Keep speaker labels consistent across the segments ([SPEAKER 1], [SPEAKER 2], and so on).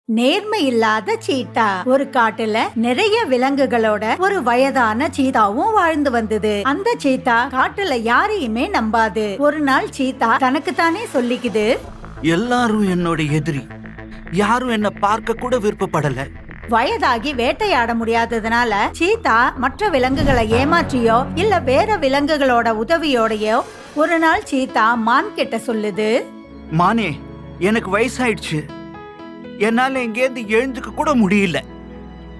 [SPEAKER 1] நேர்மை இல்லாத சீட்டா. ஒரு காட்டுல நிறைய விலங்குகளோட ஒரு வயதான சீத்தாவும் வாழ்ந்து வந்தது. அந்த சீத்தா காட்டுல யாரையுமே நம்பாது. ஒரு நாள் சீத்தா தனக்கு தானே சொல்லிக்குது,
[SPEAKER 2] எல்லாரும் என்னோட எதிரி, யாரும் என்ன பார்க்க கூட விருப்பப்படல.
[SPEAKER 1] வயதாகி வேட்டையாட முடியாததுனால சீத்தா மற்ற விலங்குகளை ஏமாற்றியோ இல்ல வேற விலங்குகளோட உதவியோடையோ ஒரு நாள் சீத்தா மான் கிட்ட சொல்லுது,
[SPEAKER 2] மானே, எனக்கு வயசாயிடுச்சு, என்னால எங்கேருந்து எழுந்துக்க கூட முடியல.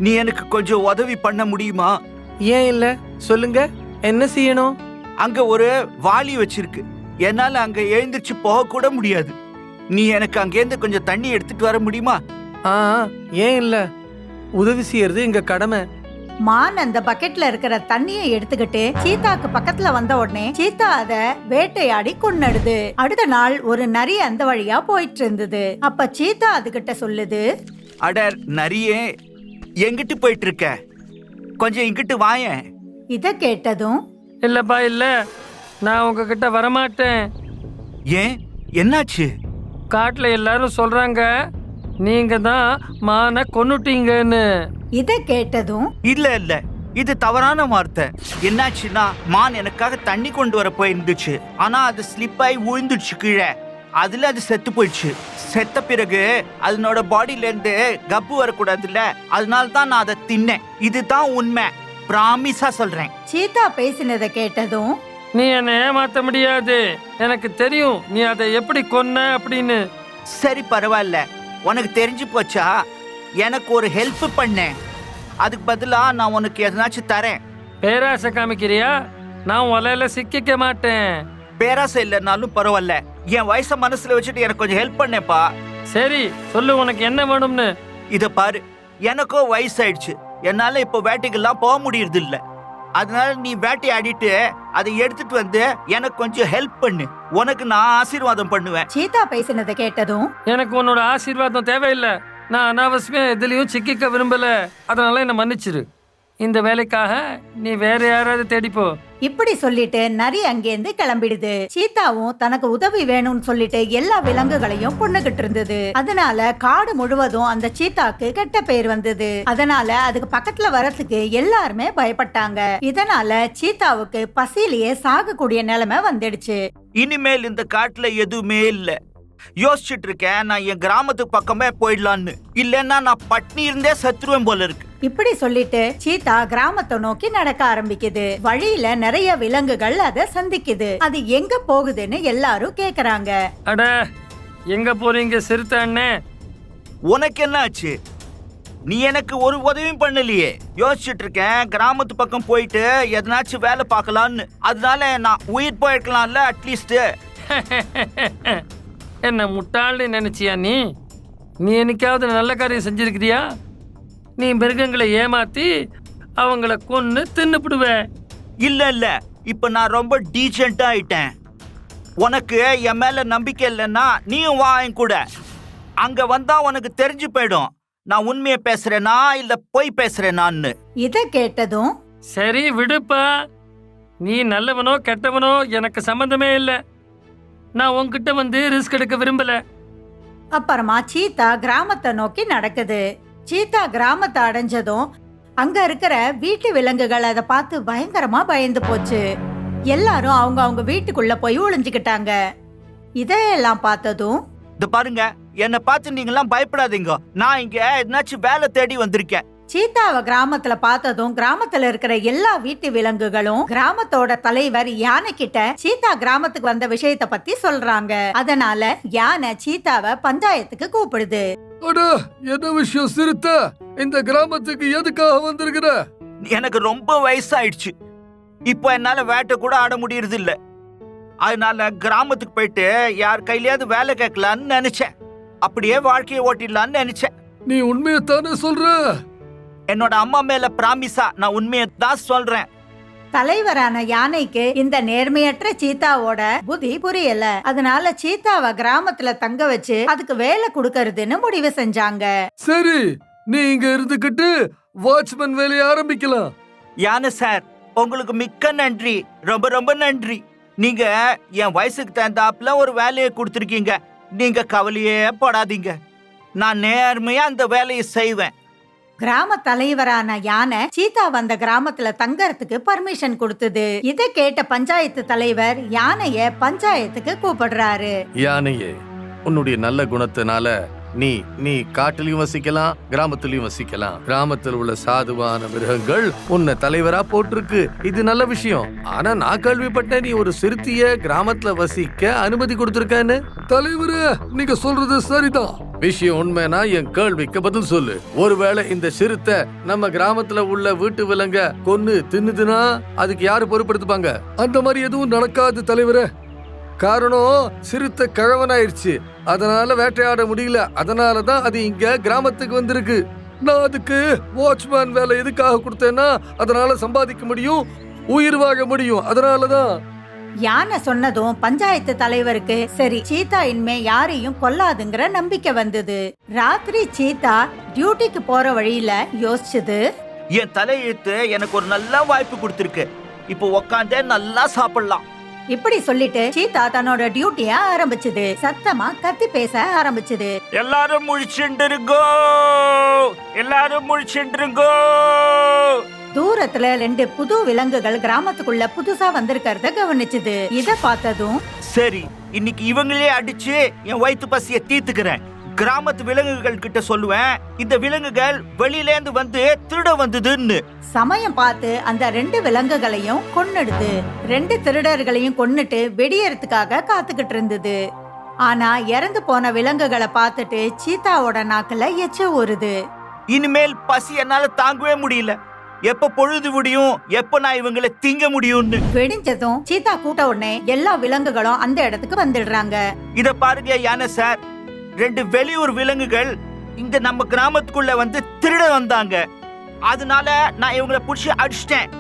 [SPEAKER 2] நீ எனக்கு கொஞ்சம் உதவி பண்ண முடியுமா?
[SPEAKER 3] ஏன் இல்ல, சொல்லுங்க, என்ன செய்யணும்?
[SPEAKER 2] அங்க ஒரு வாளி வச்சிருக்கு, என்னால அங்க எழுந்திருச்சு போக கூட முடியாது. நீ எனக்கு அங்கேருந்து கொஞ்சம் தண்ணி எடுத்துட்டு வர முடியுமா?
[SPEAKER 3] ஏன் இல்ல, உதவி செய்யறது எங்க கடமை.
[SPEAKER 1] மான் அந்த பக்கெட்ல இருக்கிற தண்ணியை எடுத்துக்கிட்டு சீத்தாக்கு பக்கத்துல வந்த உடனே சீத்தா அத வேட்டையாடி கொன்னுடுது. அடுத்த நாள் ஒரு நரி அந்த வழியா போயிட்டு இருந்தது. அப்ப சீத்தா அதுகிட்ட சொல்லுது,
[SPEAKER 2] அடர் நரியே, எங்கிட்டு போயிட்டு இருக்க? கொஞ்சம் இங்கிட்டு வாயேன்.
[SPEAKER 1] இத கேட்டதும்,
[SPEAKER 3] இல்லப்பா இல்ல, நான் உங்ககிட்ட வரமாட்டேன்.
[SPEAKER 2] ஏன், என்னாச்சு?
[SPEAKER 3] காட்டுல எல்லாரும் சொல்றாங்க நீங்க தான் மானை கொன்னுட்டீங்கன்னு.
[SPEAKER 1] இத கேட்டதும்,
[SPEAKER 2] இல்ல இல்ல, இது தவறான வார்த்தை. என்னாச்சுன்னா, மான் எனக்காக தண்ணி கொண்டு வர போயிருந்துச்சு, ஆனா அது ஸ்லிப் ஆகி விழுந்துடுச்சு கீழே. அதுல அது செத்து போயிடுச்சு. செத்த பிறகு அதனோட பாடியில இருந்து கப்பு வரக்கூடாதுல்ல, அதனால தான் நான் அதை தின்னேன். இதுதான் உண்மை, பிராமிஸா சொல்றேன்.
[SPEAKER 1] சீத்தா பேசினதை கேட்டதும்,
[SPEAKER 3] நீ என்னை ஏமாத்த முடியாது, எனக்கு தெரியும் நீ அதை எப்படி கொன்ன அப்படின்னு.
[SPEAKER 2] சரி, பரவாயில்ல, உனக்கு தெரிஞ்சு போச்சா? எனக்கு ஒரு ஹெல்ப் பண்ணேன், அதுக்கு பதிலா நான் உனக்கு எதனாச்சும் தரேன்.
[SPEAKER 3] பேராசை காமிக்கிறியா? நான் உலையில சிக்கிக்க மாட்டேன்.
[SPEAKER 2] பேராசை இல்லைன்னாலும் பரவாயில்ல, என் வயசை மனசுல வச்சுட்டு எனக்கு கொஞ்சம் ஹெல்ப் பண்ணேப்பா.
[SPEAKER 3] சரி சொல்லு, உனக்கு என்ன வேணும்னு.
[SPEAKER 2] இத பாரு, எனக்கும் வயசாயிடுச்சு, என்னால இப்போ வேட்டைக்கெல்லாம் போக முடியறது இல்ல. அதனால நீ வேட்டையாடிட்டு அதை எடுத்துட்டு வந்து எனக்கு கொஞ்சம் ஹெல்ப் பண்ணு, உனக்கு நான் ஆசீர்வாதம் பண்ணுவேன்.
[SPEAKER 1] சீத்தா பேசினதை கேட்டதும்,
[SPEAKER 3] எனக்கு உன்னோட ஆசீர்வாதம் தேவையில்லை, நான் அனாவசியமா எதுலயும் சிக்கிக்க விரும்பல, அதனால என்ன மன்னிச்சிரு. இந்த வேலைக்காக நீ வேற யாராவது தேடிப்போ.
[SPEAKER 1] இப்படி சொல்லிட்டு நரி அங்கேருந்து கிளம்பிடுது. சீத்தாவும் தனக்கு உதவி வேணும்னு சொல்லிட்டு எல்லா விலங்குகளையும் கொன்னுகிட்டு இருந்தது. அதனால காடு முழுவதும் அந்த சீத்தாக்கு கெட்ட பேர் வந்தது. அதனால அதுக்கு பக்கத்துல வரதுக்கு எல்லாருமே பயப்பட்டாங்க. இதனால சீத்தாவுக்கு பசியிலேயே சாகக்கூடிய நிலைமை வந்துடுச்சு.
[SPEAKER 2] இனிமேல் இந்த காட்டுல எதுவுமே இல்ல. யோசிச்சுட்டு இருக்கேன், நான் என் கிராமத்துக்கு பக்கமே போயிடலான்னு, இல்லன்னா நான் பட்னி இருந்தே சத்துருவேன் போல இருக்கு.
[SPEAKER 1] இப்படி சொல்லிட்டு சீத்தா கிராமத்தை நோக்கி நடக்க ஆரம்பிக்குது. வழியில நிறைய விலங்குகள் அதை சந்திக்குது. அது எங்க போகுதுன்னு எல்லாரும் கேக்குறாங்க.
[SPEAKER 3] அட, எங்க போறீங்க சிறுத்தை அண்ணே?
[SPEAKER 2] உனக்கு என்ன ஆச்சு? நீ எனக்கு ஒரு உதவியும் பண்ணலையே. யோசிச்சுட்டு இருக்கேன், கிராமத்து பக்கம் போயிட்டு எதனாச்சும் வேலை பார்க்கலான்னு. அதனால நான் உயிர் போயிருக்கலாம்ல அட்லீஸ்ட்.
[SPEAKER 3] என்ன முட்டாள்னு நினைச்சியா நீ? நீ என்னைக்காவது நல்ல காரியம் செஞ்சிருக்கிறியா? நீ மிருகங்களை ஏமாத்தி அவங்கள கொன்னு தின்னுபிடுவ.
[SPEAKER 2] இல்ல இல்ல, இப்ப நான் ரொம்ப டீசென்ட்டா ஆயிட்டேன். உனக்கு என் மேல நம்பிக்கை இல்லைன்னா நீயும் வா என் கூட. அங்க வந்தா உனக்கு தெரிஞ்சு போயிடும் நான் உண்மையை பேசுறேனா இல்ல பொய் பேசுறேனான்னு.
[SPEAKER 1] இத கேட்டதும்,
[SPEAKER 3] சரி விடுப்பா, நீ நல்லவனோ கெட்டவனோ எனக்கு சம்பந்தமே இல்லை. நான் உன்கிட்ட வந்து ரிஸ்க் எடுக்க விரும்பல.
[SPEAKER 1] அப்புறமா சீத்தா கிராமத்தை நோக்கி நடக்குது. சீத்தா கிராமத்தை அடைஞ்சதும் அங்க இருக்கிற வீட்டு விலங்குகள் அதை பார்த்து பயங்கரமா பயந்து போச்சு. எல்லாரும் அவங்க அவங்க வீட்டுக்குள்ள போய் ஒளிஞ்சுக்கிட்டாங்க. இதையெல்லாம் பார்த்ததும்,
[SPEAKER 2] இது பாருங்க, என்னை பார்த்து நீங்கெல்லாம் பயப்படாதீங்க, நான் இங்க எதனாச்சும் வேலை தேடி வந்திருக்கேன்.
[SPEAKER 1] சீத்தாவை கிராமத்துல பார்த்ததும் கிராமத்துல இருக்கிற எல்லா வீட்டு விலங்குகளும் கிராமத்தோட தலைவர் யானை கிட்ட சீத்தா கிராமத்துக்கு வந்த விஷயத்த பத்தி சொல்றாங்க. அதனால யானை சீத்தாவை பஞ்சாயத்துக்கு கூப்பிடுது.
[SPEAKER 4] என்ன விஷயம் சிறுத்த? இந்த கிராமத்துக்கு எதுக்காக வந்திருக்கிற?
[SPEAKER 2] எனக்கு ரொம்ப வயசாயிடுச்சு, இப்போ என்னால வேட்டை கூட ஆட முடியறது இல்ல. அதனால கிராமத்துக்கு போயிட்டு யார் கையிலயாவது வேலை கேட்கலான்னு நினைச்சேன். அப்படியே வாழ்க்கையை ஓட்டிடலான்னு நினைச்சேன்.
[SPEAKER 4] நீ உண்மையத்தானே சொல்ற?
[SPEAKER 2] என்னோட அம்மா மேல பிராமிஸா நான் உண்மையை தான் சொல்றேன்.
[SPEAKER 1] தலைவரான யானைக்கு இந்த நேர்மையற்ற சீத்தாவோட புத்தி புரியல. அதனால சீத்தாவை கிராமத்துல தங்க வச்சு அதுக்கு வேலை கொடுக்கறதுன்னு முடிவு செஞ்சாங்க.
[SPEAKER 4] சரி, நீ இங்க இருந்துகிட்டு வாட்ச்மேன் வேலையை ஆரம்பிக்கலாம்.
[SPEAKER 2] யானை சார், உங்களுக்கு மிக்க நன்றி, ரொம்ப ரொம்ப நன்றி. நீங்க என் வயசுக்கு தகுந்தாப்புல ஒரு வேலையை கொடுத்துருக்கீங்க. நீங்க கவலையே படாதீங்க. நான் நேர்மையா அந்த வேலையை செய்வேன்.
[SPEAKER 1] கிராம தலைவரான யானை சீதா வந்த கிராமத்துல தங்கறதுக்கு பர்மிஷன் கொடுத்தது. இத கேட்ட பஞ்சாயத்து தலைவர் யானைய பஞ்சாயத்துக்கு கூப்பிடுறாரு.
[SPEAKER 4] யானையே, உன்னுடைய நல்ல குணத்தினால நீ நீ காட்டிலையும் வசிக்கலாம், கிராமத்திலையும் வசிக்கலாம். கிராமத்தில் உள்ள சாதுவான மிருகங்கள் உன்னை தலைவரா போட்டிருக்கு. இது நல்ல விஷயம். ஆனா நான் கேள்விப்பட்டேன் நீ ஒரு சிறுத்தைய கிராமத்துல வசிக்க அனுமதி கொடுத்திருக்கேன்னு. தலைவரே, நீங்க சொல்றது சரிதான். விஷயம் உண்மைனா என் கேள்விக்கு பதில் சொல்லு. ஒருவேளை இந்த சிறுத்தை நம்ம கிராமத்துல உள்ள வீட்டு விலங்க கொன்னு தின்னுதுன்னா அதுக்கு யாரு பொறுப்பெடுத்துப்பாங்க? அந்த மாதிரி எதுவும் நடக்காது தலைவரே. காரணம், சிறுத்தை கிழவனாயிருச்சு, அதனால வேட்டையாட முடியல. அதனாலதான் அது இங்க கிராமத்துக்கு வந்திருக்கு. நான் அதுக்கு வாட்ச்மேன் வேலை எதுக்காக கொடுத்தேன்னா அதனால சம்பாதிக்க முடியும், உயிர் வாழ முடியும். அதனாலதான்.
[SPEAKER 1] யானை சொன்னதும் பஞ்சாயத்து தலைவருக்கு சரி, சீதா இனிமே யாரையும் கொல்லாதுங்கிற நம்பிக்கை வந்தது. ராத்திரி சீதா டியூட்டிக்கு போற வழியில யோசிச்சது,
[SPEAKER 2] என் தலையெழுத்து எனக்கு ஒரு நல்ல வாய்ப்பு கொடுத்திருக்கு. இப்போ உக்காந்தே நல்லா சாப்பிடலாம்.
[SPEAKER 1] இப்படி சொல்லிட்டு சீதா தன்னோட டியூட்டிய ஆரம்பிச்சது. சத்தமா கத்தி பேச ஆரம்பிச்சது.
[SPEAKER 2] எல்லாரும் முழிச்சுருங்கோ, எல்லாரும் முழிச்சுருங்கோ.
[SPEAKER 1] தூரத்துல 2 புது விலங்குகள் கிராமத்துக்குள்ள புதுசா வந்திருக்கிறத கவனிச்சுது. இத பார்த்ததும்
[SPEAKER 2] சரி, இன்னைக்கு இவங்களே அடிச்சு என் வயிற்று பசிய தீர்த்துக்கிறேன். கிராமத்து விலங்குகள் கிட்ட சொல்லுவேன், இந்த விலங்குகள் வெளியில இருந்து வந்து திருட வந்ததுன்னு.
[SPEAKER 1] சமயம் பார்த்து அந்த 2 விலங்குகளையும் கொன்னுடுது. 2 திருடர்களையும் கொன்னுட்டு வெடியறதுக்காக காத்துக்கிட்டு இருந்தது. ஆனா இறந்து போன விலங்குகளை பார்த்துட்டு சீதாவோட நாக்குல எச்ச ஊறுது.
[SPEAKER 2] இனிமேல் பசி என்னால தாங்கவே முடியல. எப்ப பொழுது விடியும், எப்ப நான் இவங்களை திங்க முடியும்னு.
[SPEAKER 1] வெடிஞ்சதும் சீதா கூட்ட உடனே எல்லா விலங்குகளும் அந்த இடத்துக்கு வந்துடுறாங்க.
[SPEAKER 2] இத பாருங்க யானை சார், 2 வெளியூர் விலங்குகள் இங்க நம்ம கிராமத்துக்குள்ள வந்து திருட வந்தாங்க. அதனால நான் இவங்களை புடிச்சு அடிச்சிட்டேன்.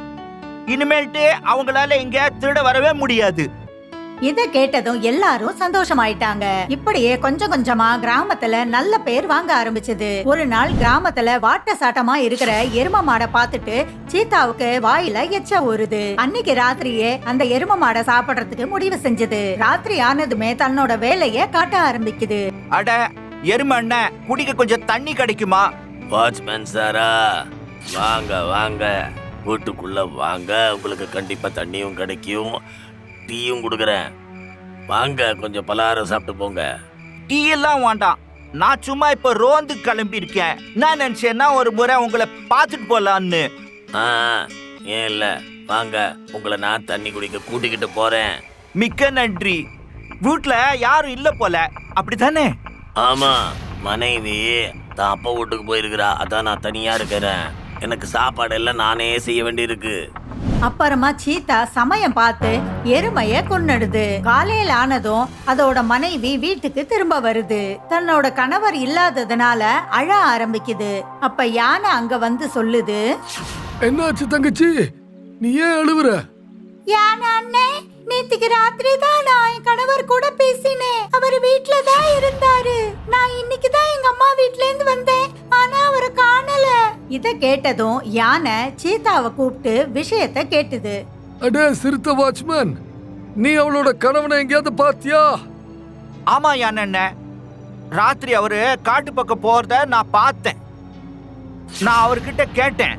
[SPEAKER 2] இனிமேல்ட்டு அவங்களால இங்க திருட வரவே முடியாது.
[SPEAKER 1] இத கேட்டதும் எல்லாரும் சந்தோஷமாயிட்டாங்க. இப்படியே கொஞ்சம் கொஞ்சமா கிராமத்துல நல்ல பேர் வாங்க ஆரம்பிச்சது. ஒரு நாள் கிராமத்துல வாட்ட சாட்டமா இருக்கிற எரும மாடை பார்த்துட்டு சீதாவுக்கு வாயில எச்ச ஊறுது. அன்னைக்கு ராத்திரியே அந்த எரும மாடை சாப்பிடறதுக்கு முடிவு செஞ்சது. ராத்திரி ஆனதுமே தன்னோட வேலைய காட்ட ஆரம்பிக்குது.
[SPEAKER 2] அட எரும அண்ணன், குடிக்க கொஞ்சம் தண்ணி கிடைக்குமா?
[SPEAKER 5] வாட்ச்மேன் சாரா, வாங்க வாங்க, வீட்டுக்குள்ள வாங்க. உங்களுக்கு கண்டிப்பா தண்ணியும் கிடைக்கும், டீயும் கொடுக்குறேன். வாங்க, கொஞ்சம் பலகாரம் சாப்பிட்டு போங்க.
[SPEAKER 2] டீ எல்லாம் வேண்டாம், நான் சும்மா இப்ப ரோந்து கிளம்பி இருக்கேன். நான் நினைச்சேன்னா ஒரு முறை உங்களை பார்த்துட்டு போலான்னு.
[SPEAKER 5] ஏன் இல்ல, வாங்க, உங்களை நான் தண்ணி குடிக்க கூட்டிக்கிட்டு போறேன்.
[SPEAKER 2] மிக்க நன்றி. வீட்டுல யாரும் இல்ல போல, அப்படித்தானே?
[SPEAKER 5] ஆமா, மனைவி தான் அப்பா வீட்டுக்கு போயிருக்கிறா. அதான் நான் தனியா இருக்கிறேன். எனக்கு சாப்பாடு எல்லாம் நானே செய்ய வேண்டியிருக்கு.
[SPEAKER 1] அப்புறமா சீதா சமயம் பார்த்து எருமைய கொன்னுடுது. காலையில ஆனதும் அதோட மனைவி வீட்டுக்கு திரும்ப வருது. தன்னோட கணவர் இல்லாததுனால அழ ஆரம்பிக்குது. அப்ப யானை அங்க வந்து சொல்லுது,
[SPEAKER 4] என்னாச்சு தங்கச்சி, நீ ஏன் அழுவுற?
[SPEAKER 1] யானை அண்ணே, நேத்துக்கு ராத்திரி தான் நான் என் கணவர் கூட பேசினேன். அவர் வீட்ல தான் இருந்தாரு. நான் இன்னைக்கு தான் எங்க அம்மா வீட்ல இருந்து வந்தேன், ஆனா அவரை காணல. இத கேட்டதும் யானை சீதாவை கூப்பிட்டு விஷயத்த கேட்டுது.
[SPEAKER 4] அடே சிறுத்தை வாட்ச்மேன், நீ அவளோட கணவனை எங்கேயாவது பாத்தியா?
[SPEAKER 2] ஆமா யானை அண்ணன், ராத்திரி அவரு காட்டு பக்கம் போறத நான் பார்த்தேன். நான் அவர்கிட்ட கேட்டேன்,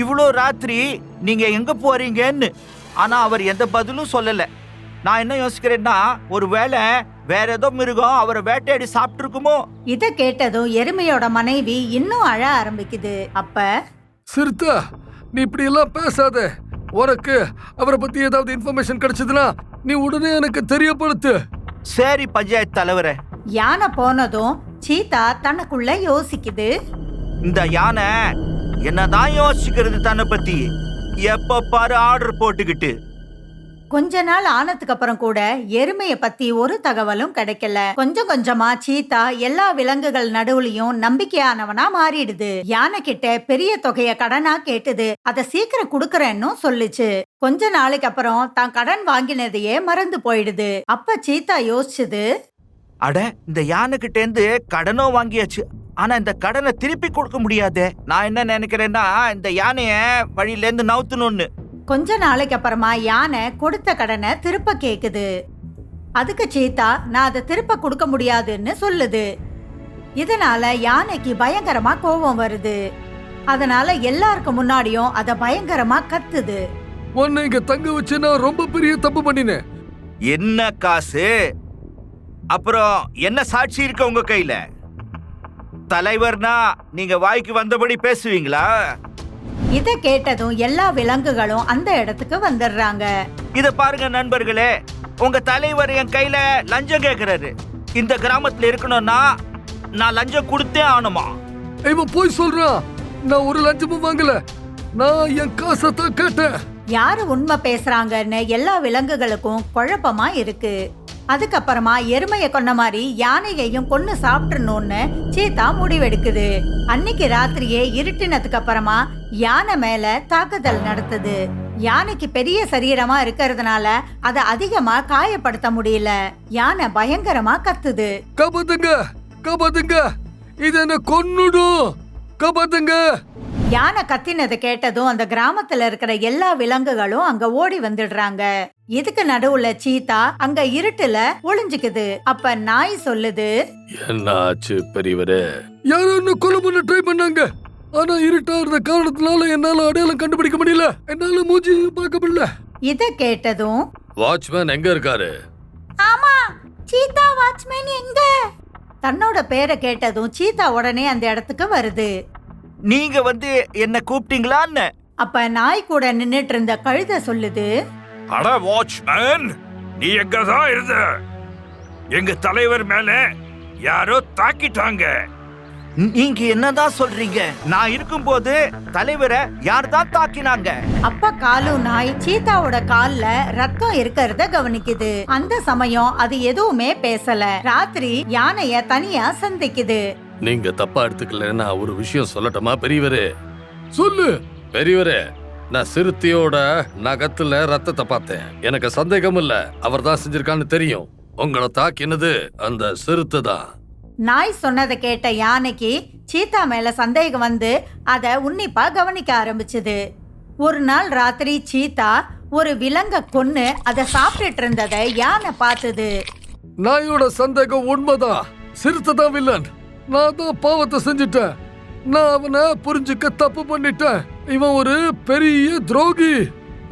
[SPEAKER 2] இவ்வளோ ராத்திரி நீங்க எங்க போறீங்கன்னு. ஆனா அவர் எந்த பதிலும் சொல்லல. நான் என்ன யோசிக்கிறேன்னா, ஒருவேளை வேற ஏதோ மிருகம் அவரை வேட்டையாடி சாப்பிட்டு இருக்குமோ.
[SPEAKER 1] இத கேட்டதும் எருமையோட மனைவி இன்னும் அழ ஆரம்பிக்குது. அப்ப
[SPEAKER 4] சிறுத்தை, நீ இப்படி எல்லாம் பேசாத. உனக்கு அவரை பத்தி ஏதாவது இன்ஃபர்மேஷன் கிடைச்சதுன்னா நீ உடனே எனக்கு தெரியப்படுத்து.
[SPEAKER 2] சரி பஞ்சாயத்து தலைவரே.
[SPEAKER 1] யானை போனதும் சீதா தனக்குள்ள யோசிக்குது.
[SPEAKER 2] இந்த யானை என்னதான் யோசிக்கிறது தன்னை பத்தி, எப்ப பாரு ஆர்டர் போட்டுக்கிட்டு.
[SPEAKER 1] கொஞ்ச நாள் ஆனதுக்கு அப்புறம் கூட எருமைய பத்தி ஒரு தகவலும் கிடைக்கல. கொஞ்சம் கொஞ்சமா சீதா எல்லா விலங்குகள் நடுவுலயும் நம்பிக்கையானவனா மாறிடுது. யானை கிட்ட பெரிய தொகைய கடனா கேட்டது. அத சீக்கிரம் குடுக்கறேன்னு சொல்லுச்சு. கொஞ்ச நாளைக்கு அப்புறம் தான் கடன் வாங்கினதையே மறந்து போயிடுது. அப்ப சீதா யோசிச்சுது,
[SPEAKER 2] அட இந்த யானை கிட்ட இருந்து கடனும் வாங்கியாச்சு, ஆனா இந்த கடனை திருப்பி கொடுக்க முடியாதே. நான் என்ன நினைக்கிறேன்னா, இந்த யானைய வழியில இருந்து நவுத்தணும்னு.
[SPEAKER 1] கொஞ்ச நாளைக்கு அப்புறமா யானை கொடுத்த கடனை திருப்ப கேக்குது. அதுக்கு சீதா நான் அதை திருப்ப கொடுக்க முடியாதுன்னு சொல்லுது. இதனால யானைக்கு பயங்கரமா கோபம் வருது. அதனால எல்லாருக்கும் முன்னாடியும் அத பயங்கரமா கத்துது.
[SPEAKER 4] உன்னை இங்க தங்க வச்சு நான் ரொம்ப பெரிய தப்பு பண்ணினேன்.
[SPEAKER 2] என்ன காசு, அப்புறம் என்ன சாட்சி இருக்க உங்க கையில? தலைவர்னா நீங்க வாய்க்கு வந்தபடி பேசுவீங்களா?
[SPEAKER 1] இத கேட்டதும் எல்லா விலங்குகளும் அந்த இடத்துக்கு வந்துடுறாங்க.
[SPEAKER 2] இத பாருங்க நண்பர்களே, உங்க தலைவர் என் கையில லஞ்சம் கேக்குறாரு. இந்த கிராமத்துல இருக்கணும்னா நான் லஞ்சம் கொடுத்தே ஆகணுமா?
[SPEAKER 4] இவன் போய் சொல்றான். நான் ஒரு லஞ்சமும் வாங்கல, நான் என் காசை தான் கேட்டேன்.
[SPEAKER 1] யாரு உண்மை பேசுறாங்கன்னு எல்லா விலங்குகளுக்கும் குழப்பமா இருக்கு. அதுக்கப்புறமா எருமையை கொன்ன மாதிரி யானையையும் கொன்னு சாப்பிட்டுறணும்னு சீதா முடிவெடுக்குது. அன்னைக்கு ராத்திரியே இருட்டினதுக்கு அப்புறமா யானை மேல தாக்குதல் நடத்துது. யானைக்கு பெரிய சரீரமா இருக்கிறதுனால அதை அதிகமா காயப்படுத்த முடியல. யானை பயங்கரமா கத்துது.
[SPEAKER 4] காப்பாத்துங்க, காப்பாத்துங்க, இது என்ன கொன்னுடும், காப்பாத்துங்க.
[SPEAKER 1] யானை கத்தினதை கேட்டதும் அந்த கிராமத்துல இருக்கிற எல்லா விலங்குகளும் அங்க ஓடி வந்துடுறாங்க. இதுக்கு நடுவுல சீதா அங்க இருட்டுல ஒளிஞ்சுக்குது. அப்ப நாய் சொல்லுது,
[SPEAKER 4] என்ன ஆச்சு பெரியவரே? யாரோ என்ன கொலை பண்ண ட்ரை பண்ணாங்க. ஆனா இருட்டா இருந்த காரணத்தினால என்னால அடையாளம் கண்டுபிடிக்க முடியல, என்னால மூஞ்சி பார்க்க முடியல.
[SPEAKER 1] இத கேட்டதும்
[SPEAKER 4] வாட்ச்மேன் எங்க இருக்காரு?
[SPEAKER 1] ஆமா, சீதா வாட்ச்மேன் எங்க? தன்னோட பேரை கேட்டதும் சீதா உடனே அந்த இடத்துக்கு வருது.
[SPEAKER 2] நீங்க வந்து என்ன கூப்பிட்டீங்களான்னு?
[SPEAKER 1] அப்ப நாய் கூட நின்னுட்டு இருந்த கழுதை சொல்லுது,
[SPEAKER 6] அட வாட்ச்மேன், நீ எங்கதான் இருந்த? எங்க தலைவர் மேல யாரோ தாக்கிட்டாங்க.
[SPEAKER 2] நீங்க என்னதான் சொல்றீங்க? நான் இருக்கும்போது தலைவரை யார் தான் தாக்கினாங்க?
[SPEAKER 1] அப்ப காலு நாய் சீதாவோட கால்ல ரத்தம் இருக்கிறத கவனிக்குது. அந்த சமயம் அது எதுவுமே பேசல. ராத்திரி யானைய தனியா சந்திக்குது.
[SPEAKER 4] நீங்க தப்பா எடுத்துக்கல, நான் ஒரு விஷயம் சொல்லட்டுமா பெரியவரே? சொல்லு பெரியவரே. நான் சிறுத்தையோட நகத்துல ரத்தத்தை பார்த்தேன். எனக்கு சந்தேகம் இல்ல, அவர் தான் செஞ்சிருக்கான்னு தெரியும். உங்களை தாக்கினது அந்த சிறுத்தை தான்.
[SPEAKER 1] நாய் சொன்னதை கேட்ட யானைக்கு சீதா மேல சந்தேகம் வந்து அத உன்னிப்பா கவனிக்க ஆரம்பிச்சது. ஒரு நாள் ராத்திரி சீதா ஒரு விலங்க கொன்னு அதை சாப்பிட்டுட்டு இருந்ததை யானை பார்த்தது.
[SPEAKER 4] நாயோட சந்தேகம் உண்மைதான், சிறுத்தை தான் வில்லன். நான் தான் பாவத்தை செஞ்சுட்டேன். நான் அவனை புரிஞ்சுக்க தப்பு பண்ணிட்டேன். இவன் ஒரு பெரிய துரோகி.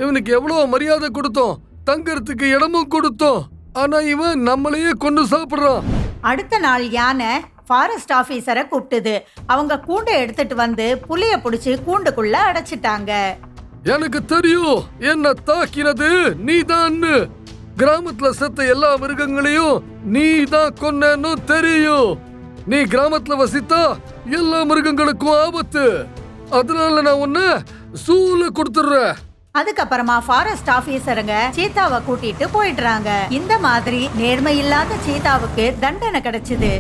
[SPEAKER 4] இவனுக்கு எவ்வளவு மரியாதை கொடுத்தோம், தங்கறதுக்கு இடமும் கொடுத்தோம். ஆனா இவன் நம்மளையே கொண்டு சாப்பிடுறான்.
[SPEAKER 1] அடுத்த நாள் யானை ஃபாரஸ்ட் ஆபீசரை கூப்பிட்டுது. அவங்க கூண்டை எடுத்துட்டு வந்து புலிய புடிச்சு கூண்டுக்குள்ள அடைச்சிட்டாங்க.
[SPEAKER 4] எனக்கு தெரியும் என்ன தாக்கினது நீதான்னு. கிராமத்துல செத்த எல்லா மிருகங்களையும் நீ தான் கொன்னன்னு தெரியும். நீ கிராமத்துல வசித்தா எல்லா மிருகங்களுக்கும் ஆபத்து. அதனால நான் உன்னை சூல கொடுத்துடுறேன்.
[SPEAKER 1] அதுக்கப்புறமா ஃபாரஸ்ட் ஆபீசருங்க சீதாவை கூட்டிட்டு போயிடுறாங்க. இந்த மாதிரி நேர்மை இல்லாத சீதாவுக்கு தண்டனை கிடைச்சது.